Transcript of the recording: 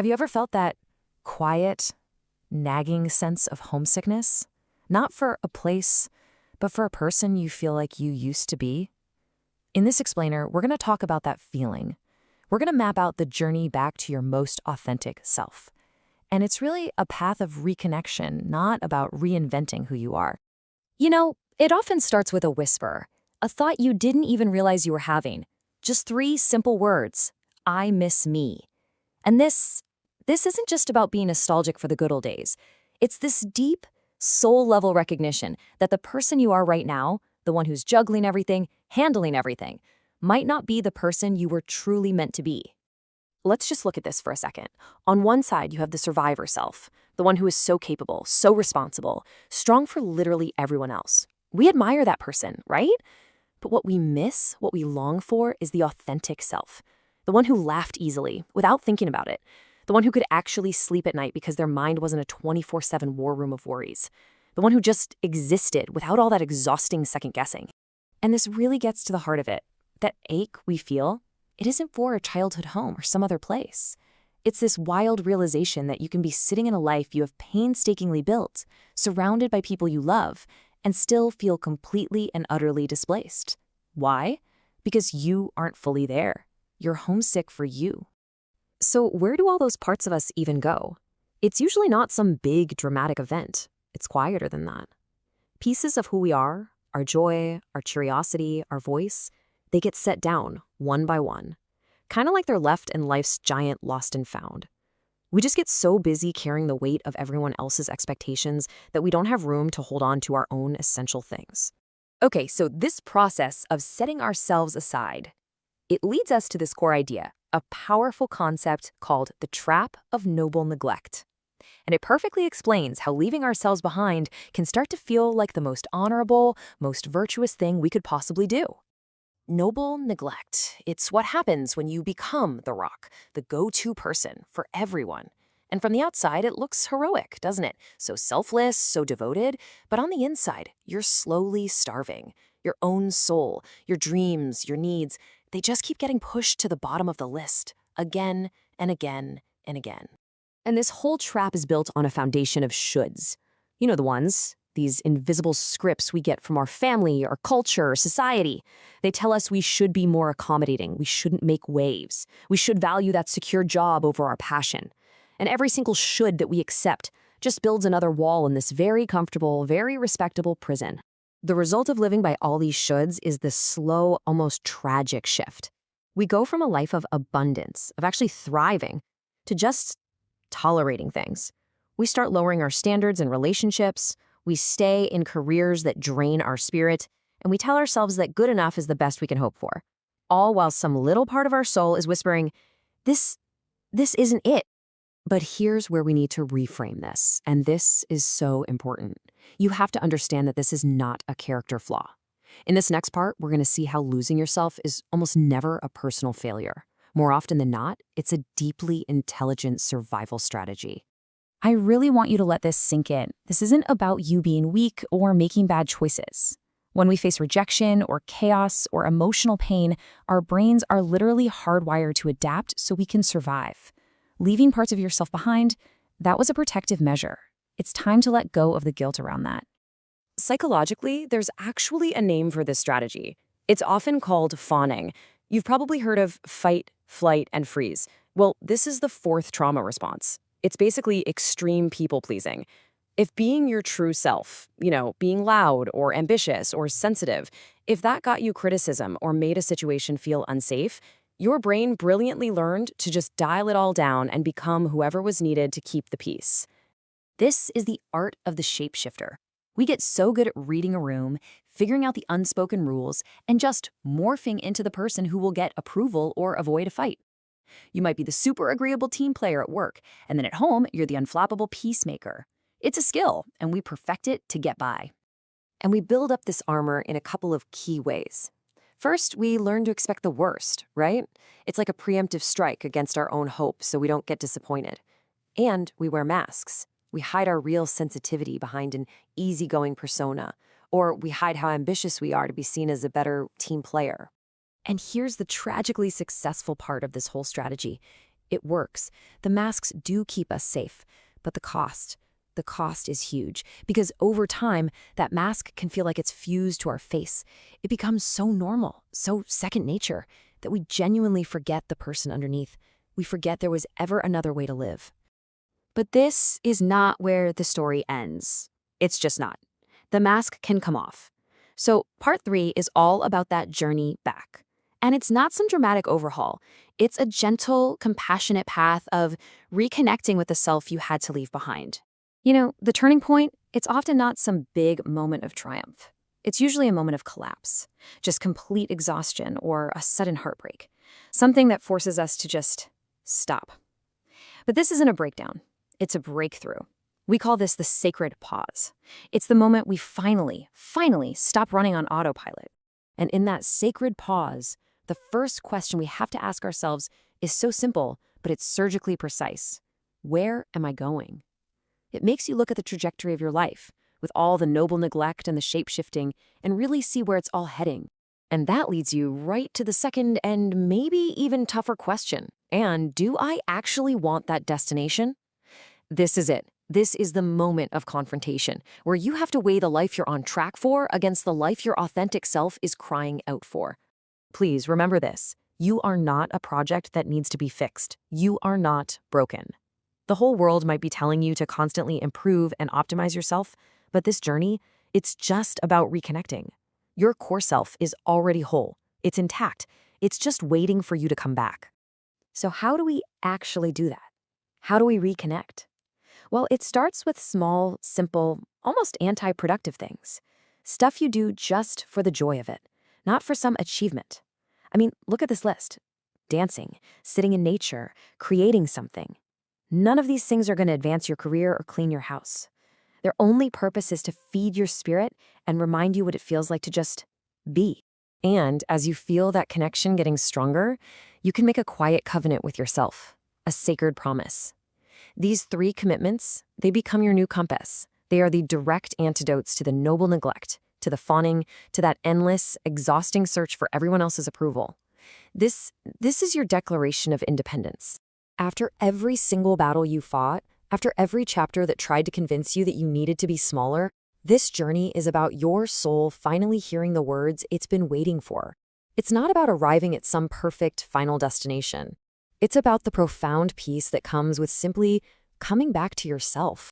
Have you ever felt that quiet, nagging sense of homesickness? Not for a place, but for a person you feel like you used to be? In this explainer, we're going to talk about that feeling. We're going to map out the journey back to your most authentic self. And it's really a path of reconnection, not about reinventing who you are. It often starts with a whisper, a thought you didn't even realize you were having. Just 3 simple words: I miss me. And this isn't just about being nostalgic for the good old days. It's this deep, soul-level recognition that the person you are right now, the one who's juggling everything, handling everything, might not be the person you were truly meant to be. Let's just look at this for a second. On one side, you have the survivor self, the one who is so capable, so responsible, strong for literally everyone else. We admire that person, right? But what we miss, what we long for, is the authentic self. The one who laughed easily, without thinking about it. The one who could actually sleep at night because their mind wasn't a 24/7 war room of worries. The one who just existed without all that exhausting second-guessing. And this really gets to the heart of it. That ache we feel, it isn't for a childhood home or some other place. It's this wild realization that you can be sitting in a life you have painstakingly built, surrounded by people you love, and still feel completely and utterly displaced. Why? Because you aren't fully there. You're homesick for you. So where do all those parts of us even go? It's usually not some big, dramatic event. It's quieter than that. Pieces of who we are, our joy, our curiosity, our voice, they get set down one by one. Kind of like they're left in life's giant lost and found. We just get so busy carrying the weight of everyone else's expectations that we don't have room to hold on to our own essential things. Okay, so this process of setting ourselves aside, it leads us to this core idea, a powerful concept called the trap of noble neglect. And it perfectly explains how leaving ourselves behind can start to feel like the most honorable, most virtuous thing we could possibly do. Noble neglect. It's what happens when you become the rock, the go-to person for everyone. And from the outside, it looks heroic, doesn't it? So selfless, so devoted. But on the inside, you're slowly starving. Your own soul, your dreams, your needs, they just keep getting pushed to the bottom of the list, again and again and again. And this whole trap is built on a foundation of shoulds. You know the ones. These invisible scripts we get from our family, our culture, our society. They tell us we should be more accommodating, we shouldn't make waves, we should value that secure job over our passion. And every single should that we accept just builds another wall in this very comfortable, very respectable prison. The result of living by all these shoulds is this slow, almost tragic shift. We go from a life of abundance, of actually thriving, to just tolerating things. We start lowering our standards in relationships. We stay in careers that drain our spirit, and we tell ourselves that good enough is the best we can hope for, all while some little part of our soul is whispering, this isn't it. But here's where we need to reframe this, and this is so important. You have to understand that this is not a character flaw. In this next part, we're going to see how losing yourself is almost never a personal failure. More often than not, it's a deeply intelligent survival strategy. I really want you to let this sink in. This isn't about you being weak or making bad choices. When we face rejection or chaos or emotional pain, our brains are literally hardwired to adapt so we can survive. Leaving parts of yourself behind, that was a protective measure. It's time to let go of the guilt around that. Psychologically, there's actually a name for this strategy. It's often called fawning. You've probably heard of fight, flight, and freeze. Well, this is the 4th trauma response. It's basically extreme people-pleasing. If being your true self, being loud or ambitious or sensitive, if that got you criticism or made a situation feel unsafe, your brain brilliantly learned to just dial it all down and become whoever was needed to keep the peace. This is the art of the shapeshifter. We get so good at reading a room, figuring out the unspoken rules, and just morphing into the person who will get approval or avoid a fight. You might be the super agreeable team player at work, and then at home, you're the unflappable peacemaker. It's a skill, and we perfect it to get by. And we build up this armor in a couple of key ways. First, we learn to expect the worst, right? It's like a preemptive strike against our own hope so we don't get disappointed. And we wear masks. We hide our real sensitivity behind an easygoing persona, or we hide how ambitious we are to be seen as a better team player. And here's the tragically successful part of this whole strategy. It works. The masks do keep us safe. But the cost is huge because over time, that mask can feel like it's fused to our face. It becomes so normal, so second nature, that we genuinely forget the person underneath. We forget there was ever another way to live. But this is not where the story ends. It's just not. The mask can come off. So part 3 is all about that journey back. And it's not some dramatic overhaul. It's a gentle, compassionate path of reconnecting with the self you had to leave behind. You know, the turning point, it's often not some big moment of triumph. It's usually a moment of collapse, just complete exhaustion or a sudden heartbreak, something that forces us to just stop. But this isn't a breakdown. It's a breakthrough. We call this the sacred pause. It's the moment we finally stop running on autopilot. And in that sacred pause, the first question we have to ask ourselves is so simple, but it's surgically precise. Where am I going? It makes you look at the trajectory of your life, with all the noble neglect and the shape-shifting, and really see where it's all heading. And that leads you right to the second and maybe even tougher question. And do I actually want that destination? This is it. This is the moment of confrontation, where you have to weigh the life you're on track for against the life your authentic self is crying out for. Please remember this. You are not a project that needs to be fixed. You are not broken. The whole world might be telling you to constantly improve and optimize yourself, but this journey, it's just about reconnecting. Your core self is already whole. It's intact. It's just waiting for you to come back. So how do we actually do that? How do we reconnect? Well, it starts with small, simple, almost anti-productive things. Stuff you do just for the joy of it, not for some achievement. I mean, look at this list. Dancing, sitting in nature, creating something. None of these things are going to advance your career or clean your house. Their only purpose is to feed your spirit and remind you what it feels like to just be. And as you feel that connection getting stronger, you can make a quiet covenant with yourself, a sacred promise. These 3 commitments, they become your new compass. They are the direct antidotes to the noble neglect, to the fawning, to that endless, exhausting search for everyone else's approval. This is your declaration of independence. After every single battle you fought, after every chapter that tried to convince you that you needed to be smaller, this journey is about your soul finally hearing the words it's been waiting for. It's not about arriving at some perfect final destination. It's about the profound peace that comes with simply coming back to yourself.